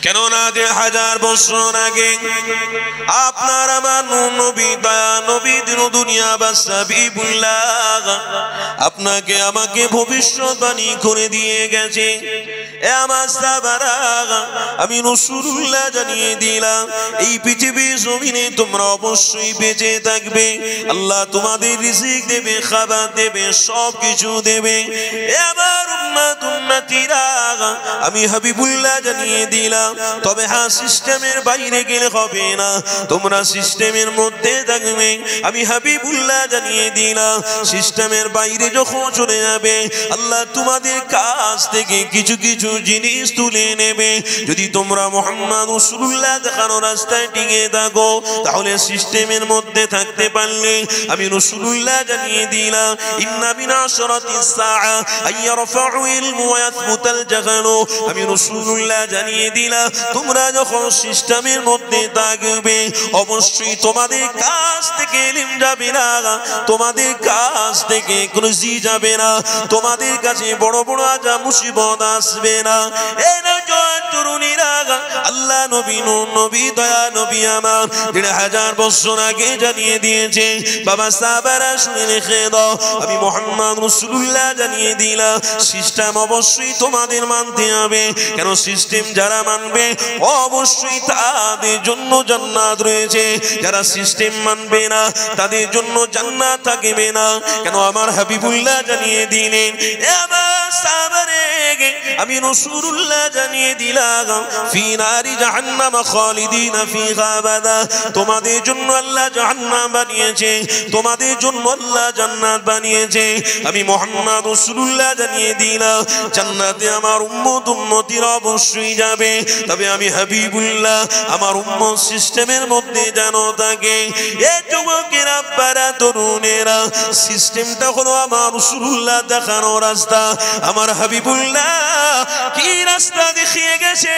কেননা 1000 বছর আগে আপনার আমার নবী দয়া নবী দিন দুনিয়া বাসাবিবুল্লাহ আপনাকে আমাকে ভবিষ্যৎবাণী করে দিয়ে গেছে। এ আমার সাহাবারা, আমি রাসূলুল্লাহ জানিয়ে দিলাম এই পৃথিবীর জমিনে তোমরা অবশ্যই বেঁচে থাকবে। আল্লাহ তোমাদের রিজিক দেবে, খাবার দেবে, সব কিছু দেবে। এ আমার উম্মত উম্মতিরা, আমি হাবিবুল্লাহ জানিয়ে দিলাম, তবে হ্যাঁ সিস্টেমের বাইরে গেলে হবে না, তোমরা সিস্টেমের মধ্যে থাকবে। আমি হাবিবুল্লাহ জানিয়ে দিলাম সিস্টেমের বাইরে যখন চলে যাবে আল্লাহ তোমাদের কাছ থেকে কিছু কিছু জিনিস তুলে নেবে। যদি তোমরা মুহাম্মদ রাসূলুল্লাহ দেখানো রাস্তায় টিকে থাকো তাহলে সিস্টেমের মধ্যে থাকতে পারলে আমি রাসূলুল্লাহ জানিয়ে দিলাম ইন্না বিনাশরাতিস সাআ আইয়ারফাউ ইলমু ওয়া ইয়াসবুতাল জাহালু। আমি রাসূলুল্লাহ জানিয়ে দিলাম তোমরা যখন সিস্টেমের মধ্যে থাকবে অবশ্যই তোমাদের কাছ থেকে ইলম যাবে না, তোমাদের কাছ থেকে রুজি যাবে না, তোমাদের কাছে বড় বড় আযাব মুসিবত আসবে না। এই নওজোয়ান তরুণীরা, আল্লাহ নবী নবী দয়া নবী আমার 1000 বছর আগে জানিয়ে দিয়েছে। বাবা সাহাবারা শুনে রেখে দাও, আমি মুহাম্মদ রাসূলুল্লাহ জানিয়ে দিলাম সিস্টেম অবশ্যই তোমাদের মানতে হবে। কেন সিস্টেম যারা মানবে অবশ্যই তাদের জন্য জান্নাত রয়েছে, যারা সিস্টেম মানবে না তাদের জন্য জান্নাত থাকবে না। কেন আমার হাবিবুল্লাহ জানিয়ে দিলেন এ আমার সাহাবারে, আমি রাসূলুল্লাহ জানিয়ে দিলাম ফি নারি জাহান্নাম খালিদিনা ফিহা আবাদা। তোমাদের জন্য আল্লাহ জাহান্নাম বানিয়েছে, তোমাদের জন্য আল্লাহ জান্নাত বানিয়েছে। আমি মুহাম্মদ রাসূলুল্লাহ জানিয়ে দিলাম জান্নাতে আমার উম্মত উম্মতিরা অবশ্যই যাবে, তবে আমি হাবিবুল্লাহ আমার উম্মত সিস্টেমের মধ্যে যেন থাকে। এই যুবকেরা আব্বারা তরুণেরা, সিস্টেমটা হলো আমার রাসূলুল্লাহ দেখানো রাস্তা। আমার হাবিবুল্লাহ কি রাস্তা দেখিয়ে গেছে,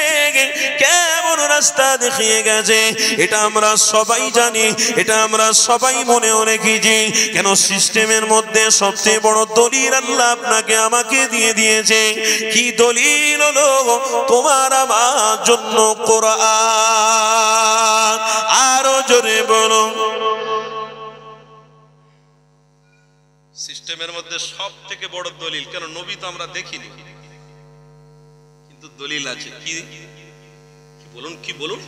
কেমন রাস্তা দেখিয়ে গেছে এটা আমরা সবাই জানি, এটা আমরা সবাই মনেও রেখেছি। কেন সিস্টেমের মধ্যে সবচেয়ে বড় দলিল আল্লাহ আপনাকে আমাকে দিয়ে দিয়েছে। কি দলিল হলো? তোমার আমার জন্য কোরআন। আরো জোরে বলো। সিস্টেমের মধ্যে সব থেকে বড় দলিল, কেন নবী তো আমরা দেখিনি কিন্তু দলিল আছে। কি বলুন, কি বলুন?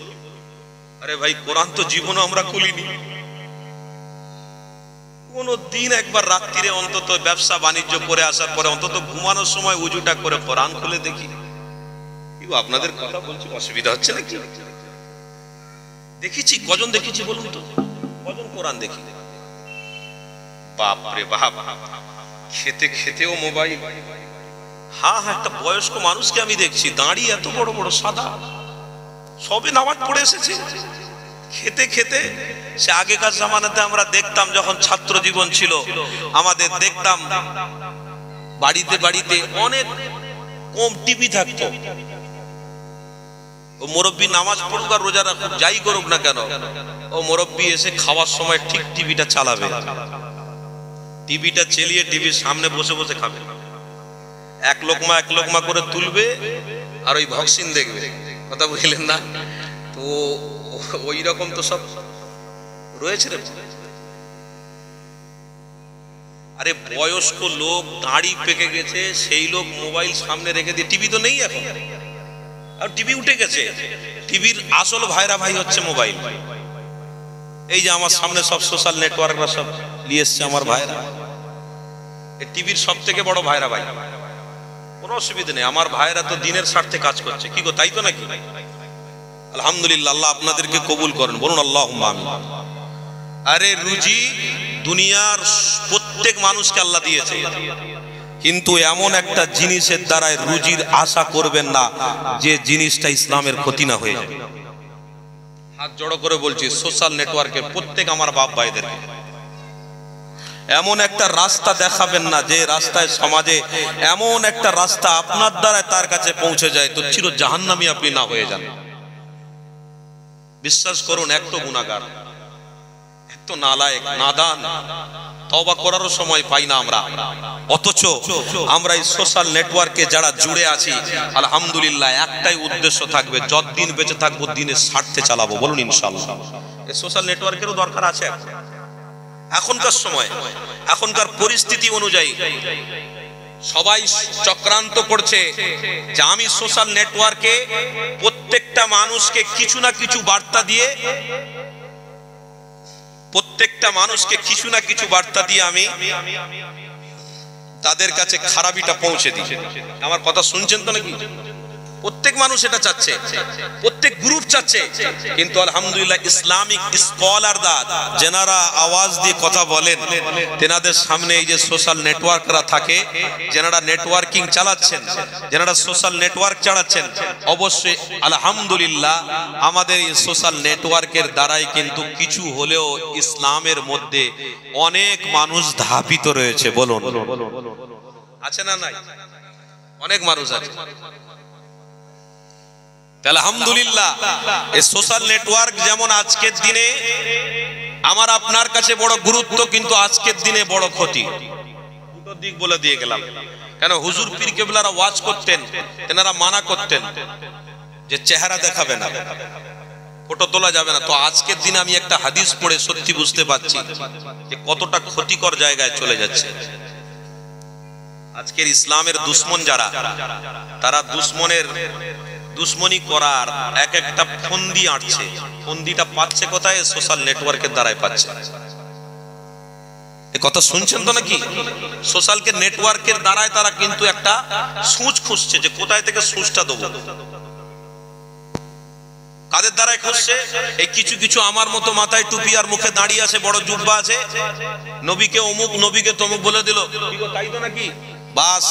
আরে ভাই কোরআন তো জীবনে আমরা খুলিনি কোনো দিন। একবার রাত্রিরে অন্তত ব্যবসা বাণিজ্য করে আসার পরে অন্তত ঘুমানোর সময় উজুটা করে কোরআন খুলে দেখি। আপনাদের কথা বলছি, অসুবিধা হচ্ছে নাকি? দেখেছি কজন, দেখেছি বলুন তো, কজন কোরআন দেখি? বাপ রে বাপ, খেতে খেতেও মোবাইল। হ্যাঁ হ্যাঁ, একটা বয়স্ক মানুষকে আমি দেখছি দাঁড়িয়ে এত বড় বড় সাদা, সবে নামাজ পড়ে এসেছে, খেতে খেতে। সে আগেকার জামানাতে আমরা দেখতাম যখন ছাত্র জীবন ছিল আমাদের, দেখতাম বাড়িতে বাড়িতে অনেক কম টিভি থাকতো। ও মুরব্বী নামাজ পড়ুক আর রোজা রাখুক যাই করুক না কেন, ও মুরব্বী এসে খাওয়ার সময় ঠিক টিভিটা চালাবে, টিভিটা চালিয়ে টিভির সামনে বসে বসে খাবে, এক লোকমা করে তুলবে আর ওই ভক্সিন দেখবে। কথা বুঝলেন না? তো ওই রকম তো সব রয়েছে রে। আরে বয়স্ক লোক দাড়ি পেকে গেছে, সেই লোক মোবাইল সামনে রেখে দিয়ে, টিভি তো নেই এখন, আর টিভি উঠে গেছে। টিভির আসল ভাইরা ভাই হচ্ছে মোবাইল। এই যে আমার সামনে সব সোশ্যাল নেটওয়ার্করা সব নিয়ে এসছে আমার ভাইরা, এই টিভির সব থেকে বড় ভাইরা ভাই। কোনো অসুবিধা নেই, আমার ভাইরা তো দিনের স্বার্থে কাজ করছে। কি গো, তাই তো নাকি? আলহামদুলিল্লাহ, আল্লাহ আপনাদেরকে কবুল করেন, বলুন আল্লাহুম্মা আমিন। আরে রুজি দুনিয়ার প্রত্যেক মানুষকে আল্লাহ দিয়েছে, কিন্তু এমন একটা জিনিসের দ্বারা রুজির আশা করবেন না যে জিনিসটা ইসলামের ক্ষতি না হয়ে যাবে। হাত জড়ো করে বলছি সোশ্যাল নেটওয়ার্কের প্রত্যেক আমার বাপ ভাইদেরকে, এমন একটা রাস্তা দেখাবেন না যে রাস্তায় সমাজে এমন একটা রাস্তা আপনার দ্বারা তার কাছে পৌঁছে যায় তো চির জাহান্নামী আপনি না হয়ে যান। বিশ্বাস করুন, এক তো গুনাহগার, এক তো নালায়েক নাদান, তওবা করারও সময় পাই না আমরা। অথচ আমরা এই সোশ্যাল নেটওয়ার্কে যারা জুড়ে আছি, আলহামদুলিল্লাহ একটাই উদ্দেশ্য থাকবে, যতদিন বেঁচে থাকবো দিনের স্বার্থে চালাবো। বলুন ইনশাআল্লাহ। এই সোশ্যাল নেটওয়ার্কেরও দরকার আছে এখনকার সময়, এখনকার পরিস্থিতি অনুযায়ী। সবাই চক্রান্ত করছে যে আমি সোশ্যাল নেটওয়ার্কে প্রত্যেকটা মানুষকে কিছু না কিছু বার্তা দিয়ে, প্রত্যেকটা মানুষকে কিছু না কিছু বার্তা দিয়ে আমি তাদের কাছে খারাপিটা পৌঁছে দিই। আমার কথা শুনছেন তো নাকি? প্রত্যেক মানুষ এটা চাচ্ছে, প্রত্যেক গ্রুপ চাচ্ছে। কিন্তু আলহামদুলিল্লাহ ইসলামিক স্কলাররা যেনারা আওয়াজ দিয়ে কথা বলেন, তেনাদের সামনে এই যে সোশ্যাল নেটওয়ার্করা থাকে, যেনারা নেটওয়ার্কিং চালাচ্ছেন, যেনারা সোশ্যাল নেটওয়ার্ক চালাচ্ছেন, অবশ্যই আলহামদুলিল্লাহ আমাদের এই সোশ্যাল নেটওয়ার্কের দ্বারাই কিন্তু কিছু হলেও ইসলামের মধ্যে অনেক মানুষ ধাপিত রয়েছে। বলুন আছে না নাই? অনেক মানুষ আছে। আলহামদুলিল্লাহ এই সোশ্যাল নেটওয়ার্ক যেমন আজকের দিনে আমার আপনার কাছে বড় গুরুত্ব, কিন্তু আজকের দিনে বড় ক্ষতি। দুটো দিক বলে দিয়ে গেলাম। কেন হুজুর পীর কেবলারা ওয়াজ করতেন, তেনারা মানা করতেন যে চেহারা দেখাবে না, ফটো তোলা যাবে না। তো আজকের দিনে আমি একটা হাদিস পড়ে সত্যি বুঝতে পারছি যে কতটা ক্ষতিকর জায়গায় চলে যাচ্ছে আজকের ইসলামের দুশ্মন যারা, তারা দুশ্মনী করার এক একটা ফন্দি আঁটছে। ফন্দিটা পাচ্ছে কোথায়? সোশ্যাল নেটওয়ার্কের দ্বারাই পাচ্ছে। এই কথা শুনছেন তো নাকি? সোশ্যাল নেটওয়ার্কের দ্বারাই তারা কিন্তু একটা সূচ খুঁজছে যে কোথায় থেকে সূচটা দেবো। কাদের দ্বারাই খুঁজছে? এই কিছু কিছু আমার মতো মাথায় টুপি আর মুখে দাঁড়িয়ে আছে, বড় জুব্বা আছে, নবীকে অমুক নবীকে তমুক বলে দিল, তাই তো নাকি? বাস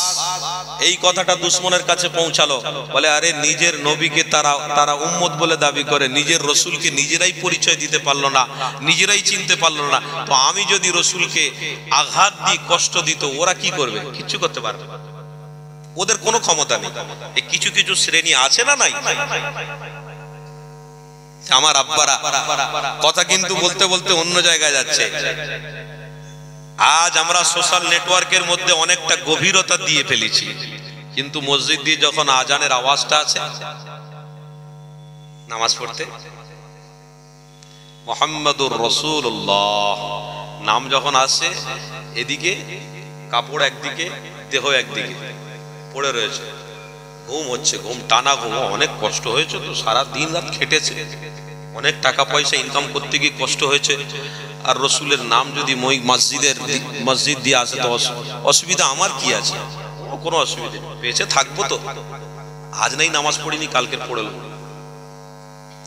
এই কথাটা দুশ্মনের কাছে পৌঁছালো। বলে আরে নিজের নবীকে তারা উম্মত বলে দাবি করে, নিজের রসুলকে নিজেরাই পরিচয় দিতে পারলো না, নিজেরাই চিনতে পারলো না। তো আমি যদি রসুলকে আঘাত দিই, কষ্ট দিত, ওরা কি করবে? কিচ্ছু করতে পারবে না, ওদের কোনো ক্ষমতা নেই। এই কিছু কিছু শ্রেণী আছে না নাই? আমার আব্বারা কথা কিন্তু বলতে বলতে অন্য জায়গায় যাচ্ছে। আজ আমরা সোশ্যাল নেটওয়ার্কের মধ্যে অনেকটা গভীরতা দিয়ে ফেলেছি, কিন্তু মসজিদ দিয়ে যখন আজানের আওয়াজটা আছে নামাজ পড়তে, মুহাম্মাদুর রাসূলুল্লাহ নাম যখন আসে, এদিকে কাপড় একদিকে, দেহ একদিকে পড়ে রয়েছে, ঘুম হচ্ছে, ঘুম টানা ঘুম। অনেক কষ্ট হয়েছে তো, সারা দিন রাত খেটেছে, অনেক টাকা পয়সা ইনকাম করতে গিয়ে কষ্ট হয়েছে। আর রসুলের নাম যদি মসজিদ দিয়ে আসে তো অসুবিধা আমার কি আছে? কোনো অসুবিধা নেই, বেঁচে থাকবো তো। আজ নাই নামাজ পড়িনি, কালকে পড়ে নেব।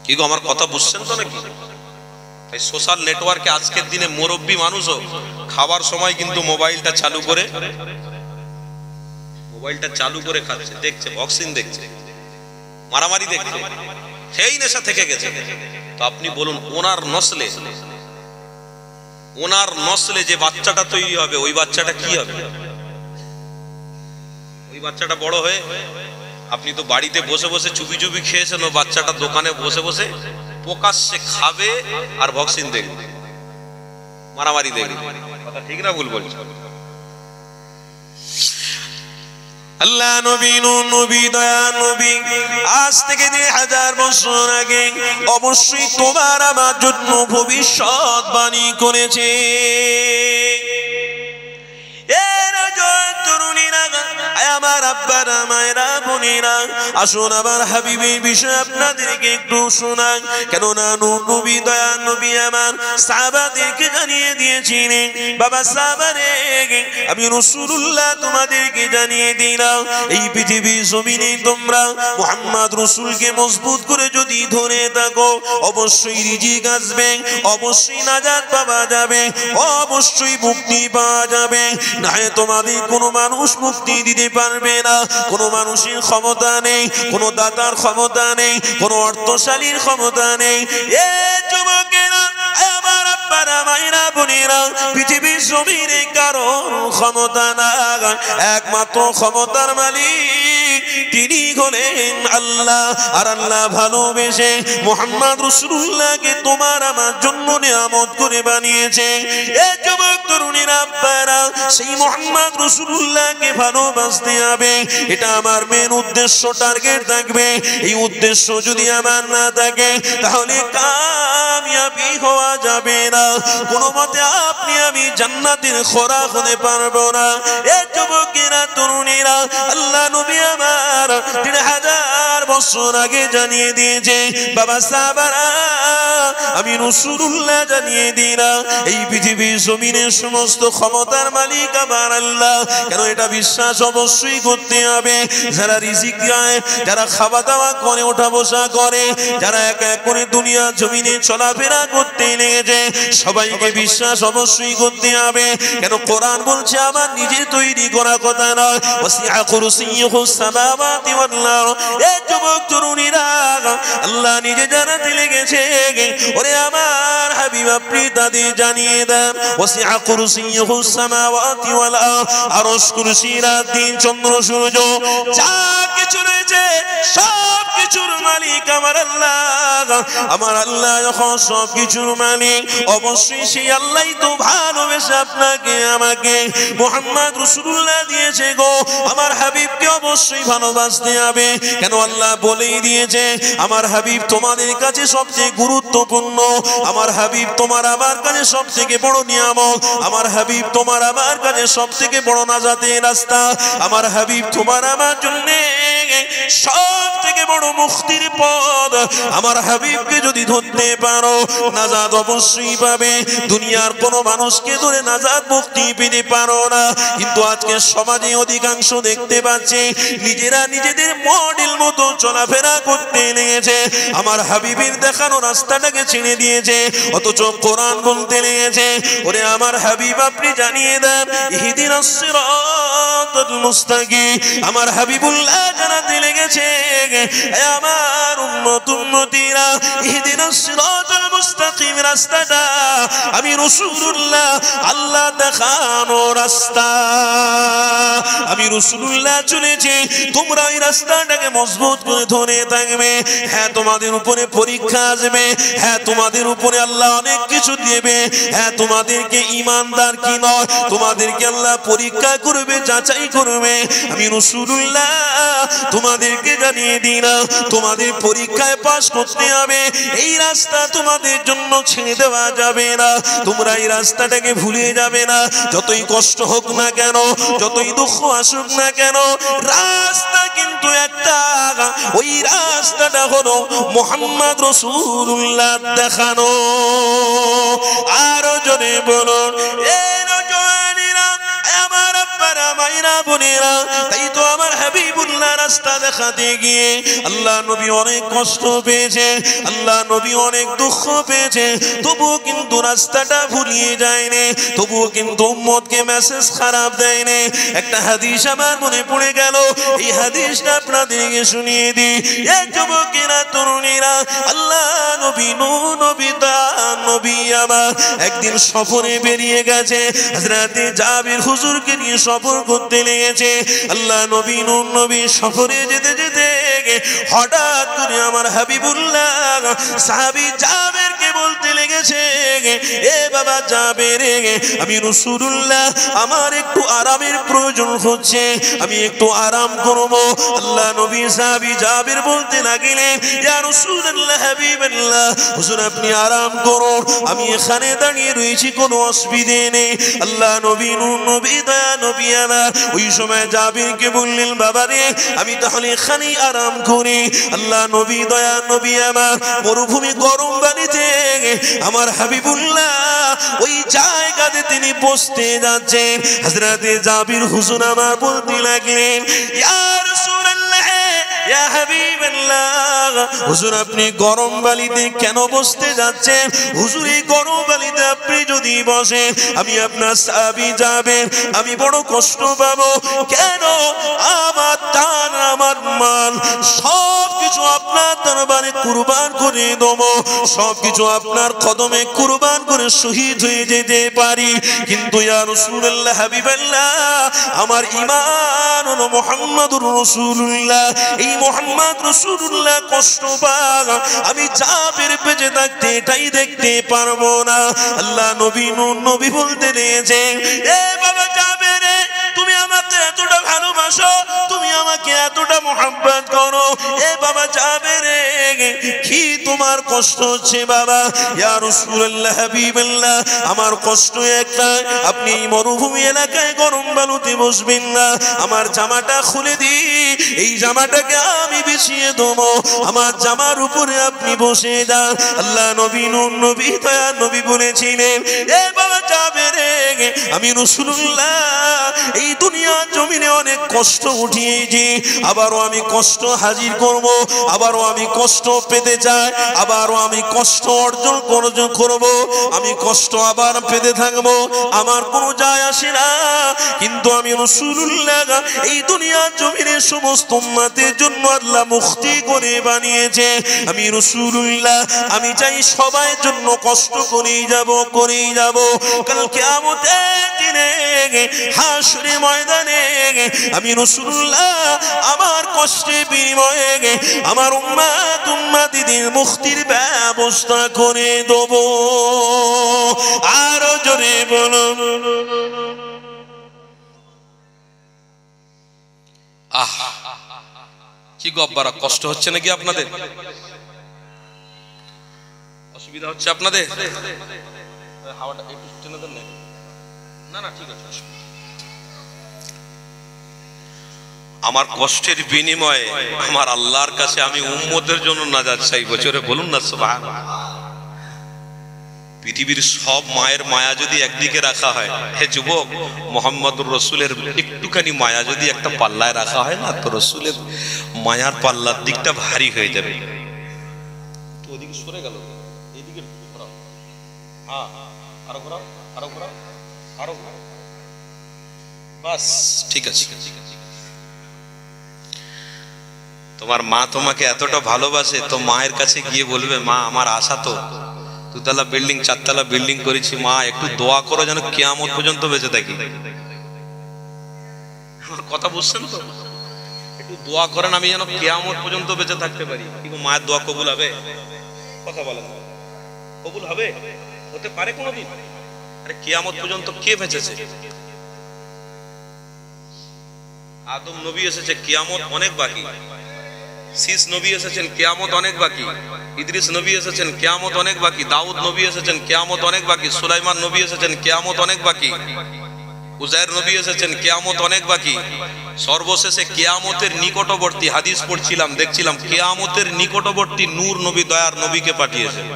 কি গো, আমার কথা বুঝছেন তো নাকি? এই সোশ্যাল নেটওয়ার্কে আজকের দিনে মুরব্বী মানুষও খাবার সময় কিন্তু মোবাইলটা চালু করে খাচ্ছে, দেখছে, বক্সিং দেখছে, মারামারি দেখছে, সেই নেশা থেকে গেছে। তো আপনি বলুন, ওনার নসলে যে বাচ্চাটা তৈরি হবে, ওই বাচ্চাটা কি হবে? ওই বাচ্চাটা বড় হয়ে, আপনি তো বাড়িতে বসে বসে চুপি চুপি খেয়েছেন, ও বাচ্চাটা দোকানে বসে বসে প্রকাশ্যে খাবে আর বক্সিং দেখবে, মারামারি দেখবে। কথা ঠিক না ভুল বলছি? আল্লাহ নবী, নবী, দয়া নবী আজ থেকে 2000 বছর আগে অবশ্যই তোমার আমার জন্য ভবিষ্যৎবাণী করেছে। আমার আব্বারা, মায়েরা, বোনেরা, আসুন আমার হাবিবের বিষয়ে আপনাদেরকে একটু শোনান। কেননা নবী, দয়া নবী আমার সাহাবাদেরকে জানিয়ে দিয়েছিলেন, বাবা সাহাবারে আমি রাসূলুল্লাহ তোমাদেরকে জানিয়ে দিলাম, এই পৃথিবীর জমিনে তোমরা মুহাম্মদ রাসূলকে মজবুত করে যদি ধরে থাকো, অবশ্যই রিজিক আসবে, অবশ্যই নাজাত পাওয়া যাবে, অবশ্যই মুক্তি পাওয়া যাবে। না তোমাদের কোনো মানুষ মুক্তি দিতে পারবে না, কোনো মানুষের ক্ষমতা নেই, কোনো দাতার ক্ষমতা নেই, কোনো অর্থশালীর ক্ষমতা নেই। এ যুবকেরা, আমার আব্বারা, মায়েরা, বোনেরা, পৃথিবীর জমিনে কারো ক্ষমতা না, একমাত্র ক্ষমতার মালিক তিনি হলেন আল্লাহ। আর আল্লাহ ভালোবেসে মুহাম্মদ রাসূলুল্লাহকে তোমার আমার জন্য নিয়ামত করে বানিয়েছে। এই যুবক তরুণীরা আপনারা সেই মুহাম্মদ রাসূলুল্লাহকে ভালোবাসতে হবে, এটা আমার মেন উদ্দেশ্য, টার্গেট থাকবে। এই উদ্দেশ্য যদি আমার না থাকে তাহলে কামিয়াবি হওয়া যাবে না, কোনো মতে আপনি আমি জান্নাতের খোরাক হতে পারবো না। এই যুবকেরা তরুণীরা আল্লাহ নবী আমার 3000 বছর আগে জানিয়ে দিয়েছে, বাবা সাহাবারা আমি রাসূলুল্লাহ জানিয়ে দিলাম এই পৃথিবীর জমিনের সমস্ত ক্ষমতার মালিক আমার আল্লাহ। কেন এটা বিশ্বাস অবশ্যই করতে হবে। যারা রিজিক দেয়, যারা খাওয়া দাওয়া করে, ওঠা বসা করে, যারা এক এক করে দুনিয়া জমিনে চলাফেরা করতে লেগেছে, সবাইকে বিশ্বাস অবশ্যই করতে হবে। কেন কোরআন বলছে আমার নিজে তৈরি করা কথা নয়, ওয়াসিআ কুরসিয়্যুহুস সামাওয়াতি ওয়াল আরদ। এই যুবক তরুণীরা আল্লাহ নিজে জানাতে লেগেছে, ওরে আমার হাবিব আপনি তাদের জানিয়ে দেন ওয়াসিআ কুরসিয়্যুহুস সামাওয়াতি ওয়াল আরদ। আরশ, কুরসি, রাত, দিন, চন্দ্র, সূর্য, যা কিছু রয়েছে সব কিছুর মালিক আমার আল্লাহ। আমার আল্লাহ যখন সব কিছুর মালিক, অবশ্যই সেই আল্লাহই তো ভালোবেসে আপনাকে আমাকে মুহাম্মদ রাসূলুল্লাহ দিয়েছে গো। আমার হাবিবকে অবশ্যই ভালোবাসতে হবে। কেন আল্লাহ বলেই দিয়েছে আমার হাবিব তোমাদের কাছে সবচেয়ে গুরুত্বপূর্ণ, আমার হাবিব তোমার আমার কাছে সবথেকে বড় নিয়ামত, আমার হাবিব তোমার আমার কাছে সবথেকে বড় নাজাতের রাস্তা, আমার হাবিব তোমার আমার জন্য সবথেকে বড় মুক্তির পথ। আমার হাবিবকে যদি ধরতে পারো নাজাত অবশ্যই পাবে। দুনিয়ার কোনো মানুষকে ধরে নাজাত মুক্তি পেতে পারো না। কিন্তু আজকে সমাজে অধিকাংশ দেখতে পাচ্ছি নিজেরা নিজেদের মডেল মতো চলাফেরা করতে লেগেছে, আমার হাবিবের দেখানো রাস্তাটাকে ছেড়ে দিয়েছে, অথচ কোরআন বলতে লেগেছে ওরে আমার হাবিব আপনি জানিয়ে দেন ইহদিনাস সিরাতাল মুস্তাকিম। আমার হাবিবুল্লাহ জানাতে লেগেছে এ আমার উম্মত উম্মতিরা ইহদিনাস সিরাতাল মুস্তাকিম রাস্তাটা আমি রাসূলুল্লাহ আল্লাহ দেখানো রাস্তা, আমি রাসূলুল্লাহ চলেছি, তোমরা এই রাস্তাটাকে মজবুত করে ধরে থাকবে। হ্যাঁ তোমাদের উপরে পরীক্ষা আসবে, হ্যাঁ তোমাদের উপরে আল্লাহ অনেক কিছু দেবে, হ্যাঁ তোমাদেরকে ঈমানদার কি নয় তোমাদেরকে আল্লাহ পরীক্ষা করবে, যাচাই করবে। আমি রাসূলুল্লাহ তোমাদেরকে জানিয়ে দিলাম তোমাদের পরীক্ষায় পাস করতে হবে। এই রাস্তা তোমাদের জন্য ছেড়ে দেওয়া যাবে না, তোমরা এই রাস্তাটাকে ভুলে যাবে না। যতই কষ্ট হোক না কেন, যতই দুঃখ আসুক না কেন, রাস্তা কিন্তু একটা, ওই রাস্তাটা হলো মুহাম্মদ রাসূলুল্লাহ দেখানো। আরো জোরে বলুন এই নওজওয়ানেরা, আমার আব্বারা মায়েরা বোনেরা, তাই তো আমার হাবিবুল্লাহ রাস্তা দেখাতে গিয়ে আল্লাহ নবী অনেক কষ্ট পেয়েছে, আল্লাহ নবী অনেক দুঃখ পেয়েছে, তবুও কিন্তু রাস্তাটা ভুলিয়ে যায়নি, তবুও কিন্তু উম্মতকে মেসেজ খারাপ দেয়নি। একটা হাদিস আমার মনে পড়ে গেল, এই হাদিসটা আপনাদেরকে শুনিয়ে দিই। এই যুবকেরা তরুণীরা আল্লাহ নবী নবী তার নবী আমার একদিন সফরে বেরিয়ে গেছে, হযরতে জাবির হুজুরকে নিয়ে সফর করতে লেগেছে। আল্লাহ নবী নবী সফরে যেতে যেতে হঠাৎ করে আমার হাবিবুল্লাহ সাহাবী জাবেরকে বলতে লেগেছে এ বাবা জাবের, আমি রাসূলুল্লাহ আমার একটু আরামের প্রয়োজন হচ্ছে, আমি একটু আরাম করব। আল্লাহ নবী সাহাবী জাবের বলতে লাগলেন ইয়া রাসূলুল্লাহ হাবিবাল্লাহ, হুজুর আপনি আরাম করুন, আমি এখানে দাঁড়িয়ে রয়েছি, কোনো অসুবিধে নেই। আল্লাহ নবী নবী দয়া নবী আমার ওই সময় জাবেরকে বললেন বাবা রে আমি তাহলে এখানেই আরাম করি। আল্লাহ নবী দয়া নবী আমার মরুভূমি গরম বাড়িতে আমার হাবিবুল্লাহ ওই জায়গাতে তিনি বসতে যাচ্ছেন। হযরতে জাবির হুজুর আমার বলতে লাগলেন ইয়া রাসূলুল্লাহ ইয়া হাবিবাল্লাহ, হুজুর আপনি গরম বালিতে কেন বসতে যাচ্ছেন? হুজুর এই গরম বালিতে আপনি যদি বসেন আমি আপনার সাহাবী যাবেন, আমি বড় কষ্ট পাবো। কেন? আমার দান আমার মাল সব কিছু আপনার দরবারে দরবারে কুরবান করে দেবো, সবকিছু আপনার কদমে কুরবান করে শহীদ হয়ে যেতে পারি। কিন্তু ইয়া রাসূলুল্লাহ হাবিবাল্লাহ, আমার ঈমান হলো মুহাম্মাদুর রাসূলুল্লাহ, এই মুহাম্মদ রাসূলুল্লাহ কষ্ট পাক আমি জাবের বেঁচে থাকতে এটাই দেখতে পারবো না। আল্লাহ নবী বলতে দিয়েছে, এ বাবা জাবের, তুমি আমাকে এতটা ভালোবাসো, তুমি আমাকে এতটা মোহাব্বত করো, এ বাবা জাবের, কি তোমার কষ্ট হচ্ছে বাবা? ইয়া রাসূলুল্লাহ হাবিবাল্লাহ, আমার কষ্ট একটা, আপনি এই মরুভূমি এলাকায় গরম বালুতে বসবেন না, আমার জামাটা খুলে দি, এই জামাটাকে আমি বিছিয়ে দেবো, আমার জামার উপরে আপনি বসে যান। আল্লাহ নবী দয়া নবী বলেছিলেন, এ বাবা জাবের, আমি রাসূলুল্লাহ এই দুনিয়ার জমিনে অনেক কষ্ট উঠিয়েছি, আবারও আমি কষ্ট হাজির করব, আবারও আমি কষ্ট পেতে চাই, আবারও আমি কষ্ট অর্জন করব, আমি কষ্ট আবার পেতে থাকবো, আমার কোনো যায় আসে না। কিন্তু আমি রাসূলুল্লাহ এই দুনিয়ার জমিনে সমস্ত উম্মতের জন্য আল্লাহ মুক্তি করে বানিয়েছে, আমি রাসূলুল্লাহ আমি চাই সবার জন্য কষ্ট করেই যাব। কাল কিয়ামতের দিনে হাসরের ময়দানে আমি রাসূলুল্লাহ আমার কষ্টের বিনিময়ে আমার উম্মতিদের মুক্তির ব্যবস্থা করে দেব। আরো জোরে বলুন, আহ কি গব্বারা, কষ্ট হচ্ছে নাকি আপনাদের? অসুবিধা হচ্ছে আপনাদের? হাওয়াটা একটু টেনে দেন না। না ঠিক আছে। আমার কষ্টের বিনিময়ে আমার আল্লাহর কাছে আমি উম্মতের জন্য নাজাত চাই। বছরে বলুন না সুবহানাল্লাহ। পৃথিবীর সব মায়ের মায়া যদি একদিকে রাখা হয়, হে যুবক, মুহাম্মদুর রাসূলের একটুখানি মায়া যদি একটা পাল্লায় রাখা হয় না, তো রাসূলের মায়ার পাল্লার দিকটা ভারী হয়ে যাবে। তো ওদিকে সরে গেল, এইদিকে ঘোরাও, হ্যাঁ আরো ঘোরাও, আরো ঘোরাও, আরো ঘোরাও, বাস ঠিক আছে। তোমার মা তোমাকে এতটা ভালোবাসে, তো মায়ের কাছে গিয়ে বলবে, মা আমার আশা তো দুতলা বিল্ডিং, চারতলা বিল্ডিং করেছি, মা একটু দোয়া করো যেন কিয়ামত পর্যন্ত বেঁচে থাকি। আমার কথা বুঝছেন তো? একটু দোয়া করেন আমি যেন কিয়ামত পর্যন্ত বেঁচে থাকতে পারি। কিন্তু মায়ের দোয়া কবুল হবে? কথা বলেন, কবুল হবে? হতে পারে কোনোদিন? আরে কিয়ামত পর্যন্ত কে বেঁচেছে? আদম নবী এসেছে, কিয়ামত অনেক বাকি। শীষ নবী এসেছেন, কিয়ামত অনেক বাকি। ইদ্রিস নবী এসেছেন, কিয়ামত অনেক বাকি। দাউদ নবী এসেছেন, কিয়ামত অনেক বাকি। সুলাইমান নবী এসেছেন, কিয়ামত অনেক বাকি। উজায়ের নবী এসেছেন, কিয়ামত অনেক বাকি। সর্বশেষে কিয়ামতের নিকটবর্তী, হাদিস পড়ছিলাম, দেখছিলাম কিয়ামতের নিকটবর্তী নূর নবী, দয়ার নবীকে পাঠিয়েছেন।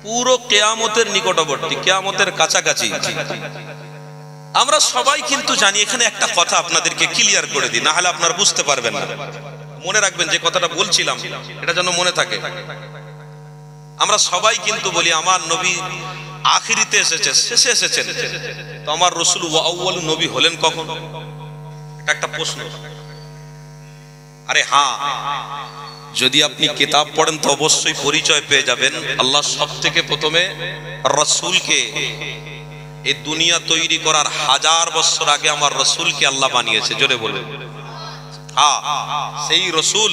পুরো কিয়ামতের নিকটবর্তী, কিয়ামতের কাছাকাছি। আমরা সবাই কিন্তু জানি। এখানে একটা কথা আপনাদেরকে ক্লিয়ার করে দিই, না হলে আপনারা বুঝতে পারবেন না। মনে রাখবেন যে কথাটা বলছিলাম, এটা যেন মনে থাকে। আমরা সবাই কিন্তু বলি আমার নবী আখিরিতে এসেছে, শেষে এসেছেন, তো আমার রাসূল আউয়াল নবী হলেন কখন? এটা একটা প্রশ্ন। আরে হ্যাঁ, যদি আপনি কিতাব পড়েন তো অবশ্যই পরিচয় পেয়ে যাবেন। আল্লাহ সবথেকে প্রথমে রাসূলকে, এই দুনিয়া তৈরি করার 1000 বছর আগে আমার রাসূলকে আল্লাহ বানিয়েছে। জোরে বলুন হ্যাঁ। সেই রাসূল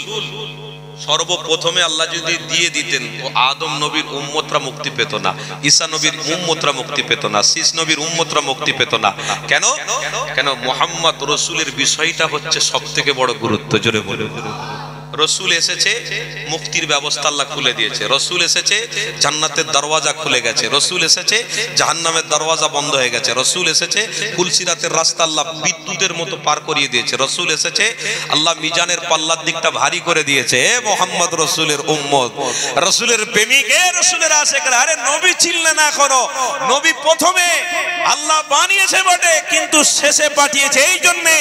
সর্বপ্রথমে আল্লাহ যদি দিয়ে দিতেন, তো আদম নবীর উম্মতরা মুক্তি পেত না, ঈসা নবীর উম্মতরা মুক্তি পেত না, শীষ নবীর উম্মতরা মুক্তি পেত না। কেন? কেন? মুহাম্মদ রাসূলের বিষয়টা হচ্ছে সবথেকে বড় গুরুত্ব। জোরে বলুন। রসুল এসেছে, মুক্তির ব্যবস্থা আল্লাহ খুলে দিয়েছে। রসুল এসেছে, জান্নাতের দরওয়াজা খুলে গেছে। রসুল এসেছে, জাহান্নামের দরওয়াজা বন্ধ হয়ে গেছে। রসুল এসেছে, ফুলসিরাতের রাস্তা আল্লাহ বিদ্যুতের মতো পার করিয়ে দিয়েছে। রসুল এসেছে, আল্লাহ মিজানের পাল্লার দিকটা ভারী করে দিয়েছে। মোহাম্মদ রসুলের উম্মত, রসুলের প্রেমিক, রসুলের আশেকরা, আরে নবী চিনলে না করো। নবী প্রথমে আল্লাহ বানিয়েছে বটে, কিন্তু শেষে পাঠিয়েছে এই জন্যে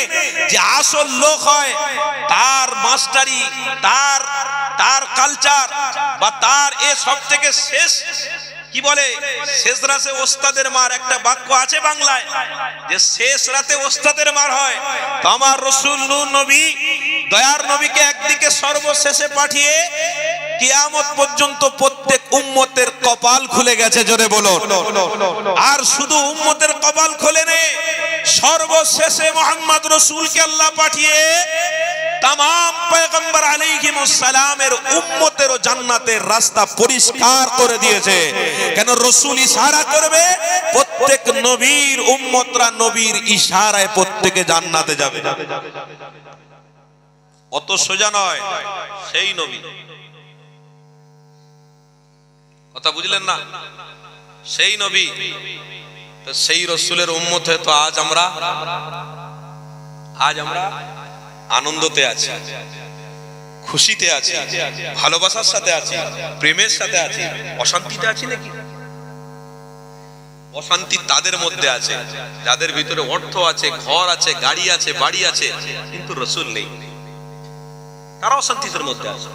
যে আসল লোক হয় তার মাস্টারি, তার কালচার বা তার এ সব থেকে শেষ, কি বলে, শেষ রাতে ওস্তাদের মার, একটা বাক্য আছে বাংলায় যে শেষ রাতে ওস্তাদের মার হয়। তো আমার রাসূল নূর নবী, দয়ার নবীকে একদিকে সর্বশেষে পাঠিয়ে কিয়ামত পর্যন্ত প্রত্যেক উম্মতের কপাল খুলে গেছে, জোরে বলুন। আর শুধু উম্মতের কপাল খোলেনি, সর্বশেষে মুহাম্মদ রাসূলকে আল্লাহ পাঠিয়ে तमाम पैगंबर अलैहिमुस सालामेर उम्मतेरो জান্নাতের রাস্তা পরিষ্কার করে দিয়েছে। কেন? রাসূল ইশারা করবে, প্রত্যেক নবীর উম্মতরা নবীর ইশারায় প্রত্যেকে জান্নাতে যাবে। অত সোজা নয়, সেই নবী, কথা বুঝলেন না? সেই নবী, তো সেই রাসূলের উম্মত হয়ে তো আজ আমরা আনন্দতে আছি, খুশিতে আছি, ভালোবাসার সাথে আছি, প্রেমের সাথে আছি। অশান্তিতে আছি নাকি? অশান্তি তাদের মধ্যে আছে যাদের ভিতরে অর্থ আছে, ঘর আছে, গাড়ি আছে, বাড়ি আছে, কিন্তু রাসূল নেই, তারা অশান্তির মধ্যে আছে।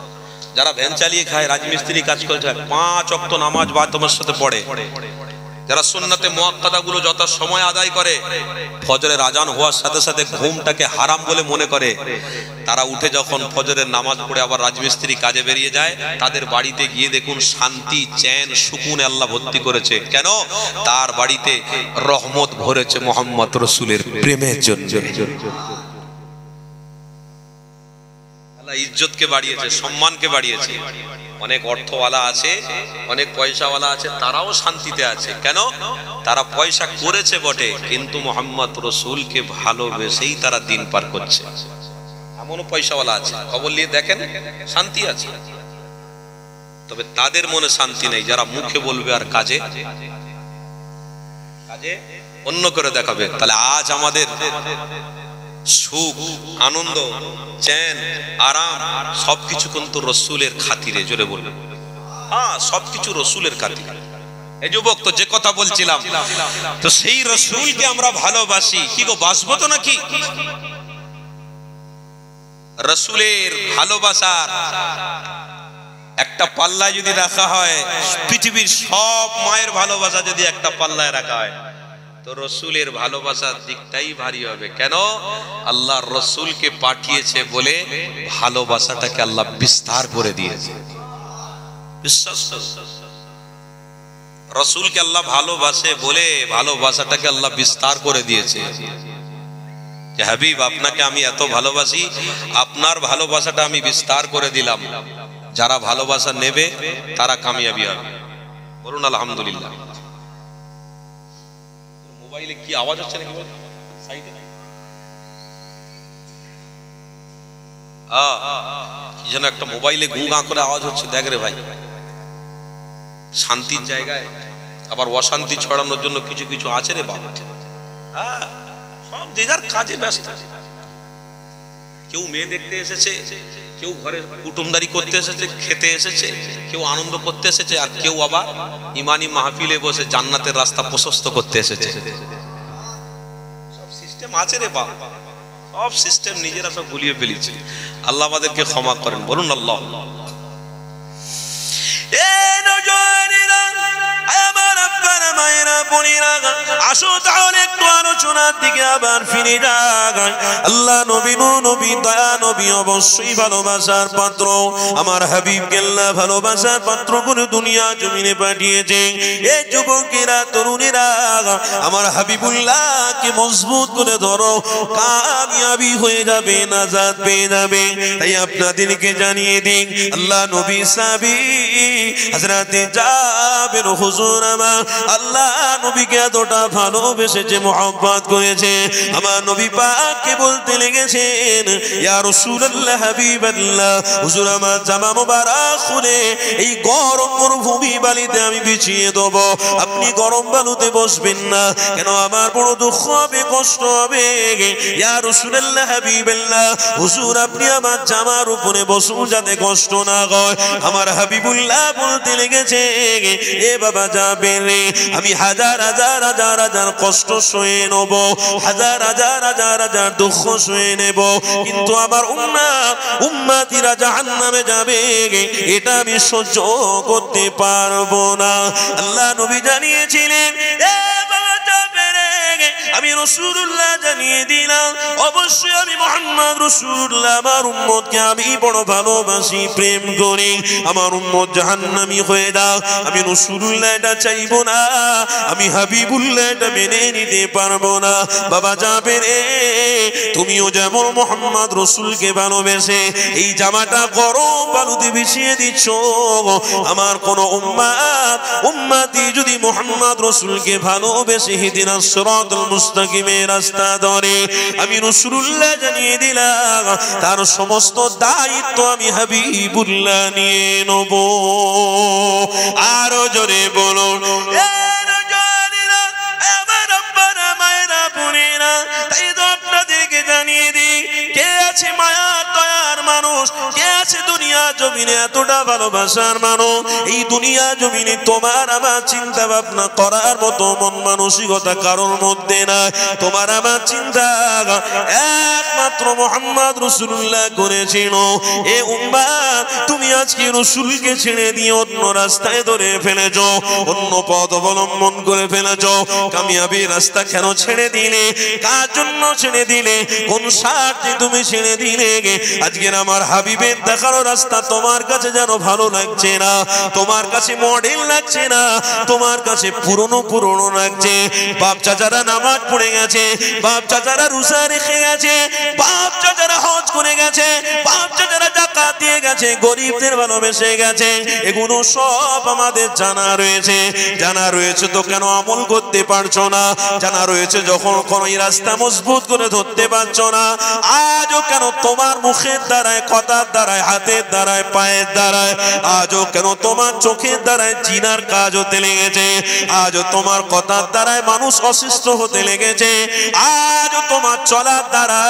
যারা ভ্যান চালিয়ে খায়, রাজমিস্ত্রি কাজ করছে, 5 ওয়াক্ত নামাজ বা তোমার সাথে পড়ে, যারা সুন্নতে মুআক্কাদা গুলো যত সময় আদায় করে, ফজরের আজান হওয়ার সাথে সাথে ঘুমটাকে হারাম বলে মনে করে, তারা উঠে যখন ফজরের নামাজ পড়ে আবার রাজমিস্ত্রি কাজে বেরিয়ে যায়, তাদের বাড়িতে গিয়ে দেখুন শান্তি, চ্যান, সুকুনে আল্লাহ ভর্তি করেছে। কেন? তার বাড়িতে রহমত ভরেছে মুহাম্মদ রাসূলের প্রেমের জন্য। আল্লাহ ইজ্জতকে বাড়িয়েছে, সম্মানকে বাড়িয়েছে। অনেক অর্থওয়ালা আছে, অনেক পয়সাওয়ালা আছে, তারাও শান্তিতে আছে। কেন? তারা পয়সা করেছে বটে, কিন্তু মুহাম্মদ রাসূলকে ভালোবেসেই তারা দিন পার করছে। এমনও পয়সাওয়ালা আছে, খবর নিয়ে দেখেন, শান্তি আছে, তবে তাদের মনে শান্তি নেই যারা মুখে বলবে আর কাজে অন্য করে দেখাবে। তাহলে আজ আমাদের সুখ, আনন্দ, চ্যান, আরাম সবকিছু কিন্তু রাসূলের খাতিরে, জোরে বলবেন। হ্যাঁ, সবকিছু রাসূলের খাতিরে। এই যুবক, তো যে কথা বলছিলাম, তো সেই রাসূলকে আমরা ভালোবাসি, কি গো বাসবো তো নাকি? রাসূলের ভালোবাসার একটা পাল্লায় যদি রাখা হয়, পৃথিবীর সব মায়ের ভালোবাসা যদি একটা পাল্লায় রাখা হয়, তো রাসূলের ভালোবাসার দিকটাই ভারী হবে। কেন? আল্লাহ রাসূলকে পাঠিয়েছে বলে ভালোবাসাটাকে আল্লাহ বিস্তার করে দিয়েছে। বিশ্বাস রাসূলকে আল্লাহ ভালোবাসে বলে ভালোবাসাটাকে আল্লাহ বিস্তার করে দিয়েছে। যে হাবিব, আপনাকে আমি এত ভালোবাসি, আপনার ভালোবাসাটা আমি বিস্তার করে দিলাম। যারা ভালোবাসা নেবে তারা কামিয়াবি হবে। বলুন আলহামদুলিল্লাহ। মোবাইলে কি আওয়াজ হচ্ছে নাকি? সাইডে কি যেন একটা মোবাইলে গুঁগা করে আওয়াজ হচ্ছে, দেখ রে ভাই। শান্তির জায়গায় আবার অশান্তি ছড়ানোর জন্য কিছু কিছু আছে রে বাবা। হ্যাঁ, সব যে যার কাজে ব্যস্ত। কেউ মেয়ে দেখতে এসেছে, কেউ ঘরে কুটুমদারি করতে এসেছে, খেতে এসেছে, কেউ আনন্দ করতে এসেছে, আর কেউ আবার ইমানি মাহফিলে বসে জান্নাতের রাস্তা প্রশস্ত করতে এসেছে। সব সিস্টেম আছে রে বাবা, সব সিস্টেম নিজেরা সব গুলিয়ে ফেলেছে। আল্লাহ আমাদেরকে ক্ষমা করেন, বলুন আল্লাহ। আসো তাহলে একটু আলোচনার দিকে আবার ফিরে যাই। আল্লাহ নবী, নবী, দয়া নবী অবশ্যই ভালোবাসার পাত্র। আমার হাবিবকে আল্লাহ ভালোবাসার পাত্র করে দুনিয়া জমিনে পাঠিয়েছে। এই যুবকেরা, তরুণেরা, আমার হাবিবুল্লাহকে মজবুত করে ধরো, কামিয়াবি হয়ে যাবে, নাজাত পেয়ে যাবে। তাই আপনাদেরকে জানিয়ে দিন, আল্লাহ নবী সাহাবী হযরতে জাবের হুজুর আমার আল্লাহ নবীকে এতটা ভালোবেসেছে, মুহাব্বত করেছে। আমার নবী পাককে বলতে লেগেছেন, ইয়া রাসূলুল্লাহ, হাবিবাল্লাহ, হুজুর আমার জামা মোবারক খুলে এই গরম মরুভূমি বালিতে আমি বিছিয়ে দেব, আপনি গরম বালুতে বসবেন না। কেন? আমার বড় দুঃখ হবে, কষ্ট হবে। ইয়া রাসূলুল্লাহ, হাবিবাল্লাহ, হুজুর আপনি আমার জামার উপরে বসুন যাতে কষ্ট না হয়। আমার হাবিবুল্লাহ বলতে লেগেছে, এ বাবা যাবে রে, আমি হাজার হাজার হাজার হাজার কষ্ট সয়ে নেব, হাজার হাজার হাজার হাজার দুঃখ সয়ে নেব, কিন্তু আমার উম্মতিরা জাহান্নামে যাবে, এটা আমি সহ্য করতে পারবো না। আল্লাহ নবী জানিয়েছিলেন, এ বাবা যাবে রে, আমি রাসূলুল্লাহ জানিয়ে দিলাম অবশ্যই আমি মুহাম্মদ রাসূলুল্লাহ আমার উম্মতকে আমি বড় ভালোবাসি প্রেম করি আমার উম্মত জাহান্নামী হয়ে দাও আমি রাসূলুল্লাহ এটা চাইবো না আমি হাবিবুল্লাহ এটা মেনে নিতে পারবো না বাবা যাবে রে তুমিও যেমন মুহাম্মদ রাসূলকে ভালোবেসে এই জামাটা গরম বালুতে বিছিয়ে দিচ্ছ আমার কোন উম্মতি যদি মুহাম্মদ রাসূলকে ভালোবেসে হিদিনাস সিরাতাল মুস্তাকিমের রাস্তা ধরে আমি রাসূলুল্লাহ জানিয়ে দিলাম তার সমস্ত দায়িত্ব আমি হাবিবুল্লাহ নিয়ে নেব আরো জোরে বলুন তাই তো আপনাদেরকে জানিয়ে দিই কে আছে মায়ার দয়ার মানুষ কে আছে দুনিয়া জমিনে এতটা ভালোবাসার মানুষ এই দুনিয়া জমিনে তোমার আমার চিন্তা ভাবনা করার মতো মন মানসিকতা কারোর মধ্যে নাই তোমার আমার চিন্তা একমাত্র মুহাম্মদ রাসূলুল্লাহ করেছিল এ উম্মত তুমি আজকে রাসূলকে ছেড়ে দিয়ে অন্য রাস্তায় ধরে ফেলেছো অন্য পথ অবলম্বন করে ফেলেছো কামিয়াবি রাস্তা কেন ছেড়ে দিলে কার জন্য ছেড়ে দিলে কোন স্বার্থে তুমি ছেড়ে দিলে আজকের আমার হাবিবের দেখানো রাস্তা তোমার কাছে যেন ভালো লাগছে না তোমার কাছে মডেল লাগছে না তোমার কাছে পুরনো লাগছে বাপ চাচারা নামাজ পড়ে গেছে বাপ চাচারা রোজা রেখে গেছে বাপ চাচারা হজ করে গেছে বাপ চাচারা যাকাত দিয়ে গেছে গরিবদের ভালোবেসে গেছে এগুলো সব আমাদের জানা রয়েছে তো কেন আমল করতে পারছো না জানা রয়েছে যখন কোন রাস্তা মজবুত করে ধরতে পারছো না আজও কেন তোমার মুখের দ্বারায় কথার দ্বারায় হাতের দ্বারায় পায়ের দ্বারায় আজও কেন তোমার চোখের দ্বারায় চিনার কাজ হতে লেগেছে আজও তোমার কথার দ্বারায় মানুষ অসুস্থ হতে লেগেছে আজও তোমার চলার দ্বারা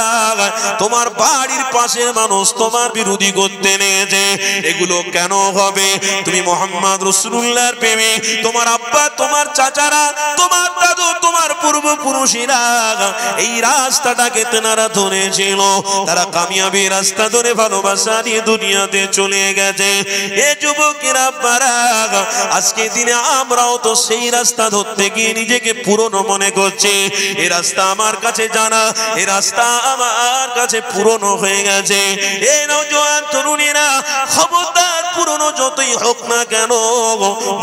তোমার বাড়ির পাশের মানুষ তোমার বিরোধী করতে লেগেছে এগুলো কেন হবে তুমি মুহাম্মদ রাসূলুল্লাহর প্রেমে তোমার আব্বা তোমার চাচারা তোমার দাদু তোমার পূর্বপুরুষেরা এই রাস্তাটাকে তেনারা ধরেছিল তারা কামিয়াবি রাস্তা ধরে ভালোবাসা নিয়ে দুনিয়াতে চলে গেছে এ যুবকেরা বারা আজকে দিনে আমরাও তো সেই রাস্তা ধরতে গিয়ে নিজেকে পুরনো মনে করছি এই রাস্তা আমার কাছে জানা এই রাস্তা আমার কাছে পুরনো হয়ে গেছে এই নওজোয়ান তরুণীরা খবরদার পুরনো যতই হোক না কেন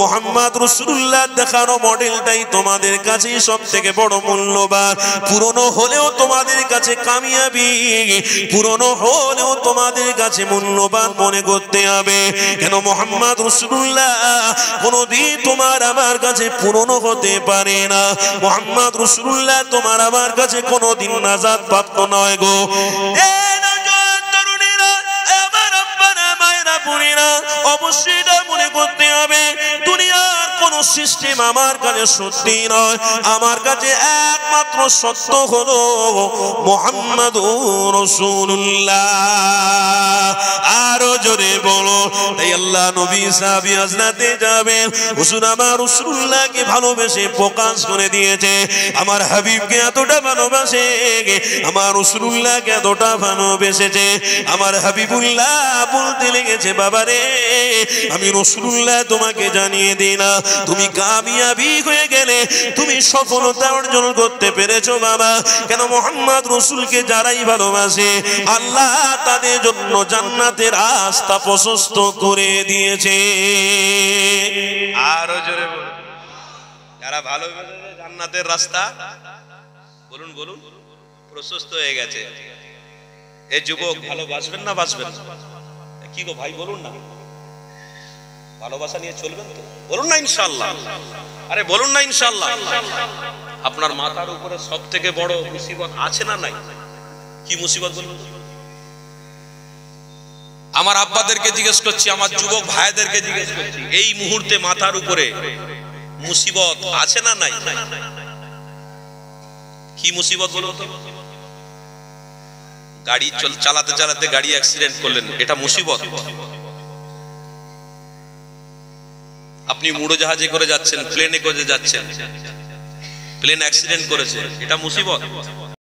মুহাম্মদ রাসূলুল্লাহ দেখানো মডেলটাই তোমাদের কাছে সবথেকে বড় মূল্যবান পুরনো হলেও তোমাদের কাছে কামিয়াবি পুরনো হলেও তোমাদের কাছে মূল্যবান মনে করতে হবে কেন মুহাম্মদ রাসূলুল্লাহ কোনদিন তোমার আমার কাছে পুরনো হতে পারে না মুহাম্মদ রাসূলুল্লাহ তোমার আমার কাছে কোনদিন নাজাত প্রাপ্ত নয় গো অবশ্যই মনে করতে হবে দুনিয়ার কোন সিস্টেম আমার কাছে সত্যি নয় আমার কাছে একমাত্র সত্য হলো মুহাম্মাদুর রাসূলুল্লাহ আরো জোরে বলো তাই আল্লাহ নবী সাহাবী হযরতে যাবেন হুজুর আমার রাসূলুল্লাহকে ভালোবেসে প্রকাশ করে দিয়েছে আমার হাবিবকে এতটা ভালোবাসে আমার রাসূলুল্লাহকে এতটা ভালোবেসেছে আমার হাবিবুল্লাহ বলতে লেগেছে বাবারে আমি রাসূলুল্লাহ তোমাকে জানিয়ে দিই না তুমি কামিয়াবি হয়ে গেলে তুমি সফলতা অর্জন করতে পেরেছো বাবা কেন মুহাম্মদ রাসূলকে যারাই ভালোবাসে আল্লাহ তাদের জন্য জান্নাতের রাস্তা প্রশস্ত করে দিয়েছে আরো জোরে বলুন যারা ভালোবাসে জান্নাতের রাস্তা বলুন প্রশস্ত হয়ে গেছে এই যুবক ভালোবাসবেন না বাসবেন কি গো ভাই বলুন না ভালোবাসা নিয়ে চলবেন তো বলুন না ইনশাআল্লাহ আরে বলুন না ইনশাআল্লাহ আপনার মাথার উপরে সবথেকে বড় মুসিবত আছে না নাই কি মুসিবত বলুন আমার আব্বাদেরকে জিজ্ঞেস করছি আমার যুবক ভাইদেরকে জিজ্ঞেস করছি এই মুহূর্তে মাথার উপরে মুসিবত আছে না নাই কি মুসিবত বলুন তো গাড়ি চালাতে চালাতে গাড়ি অ্যাক্সিডেন্ট করলেন এটা মুসিবত আপনি উড়োজাহাজে করে যাচ্ছেন প্লেনে করে যাচ্ছেন প্লেন অ্যাক্সিডেন্ট করেছে এটা মুসিবত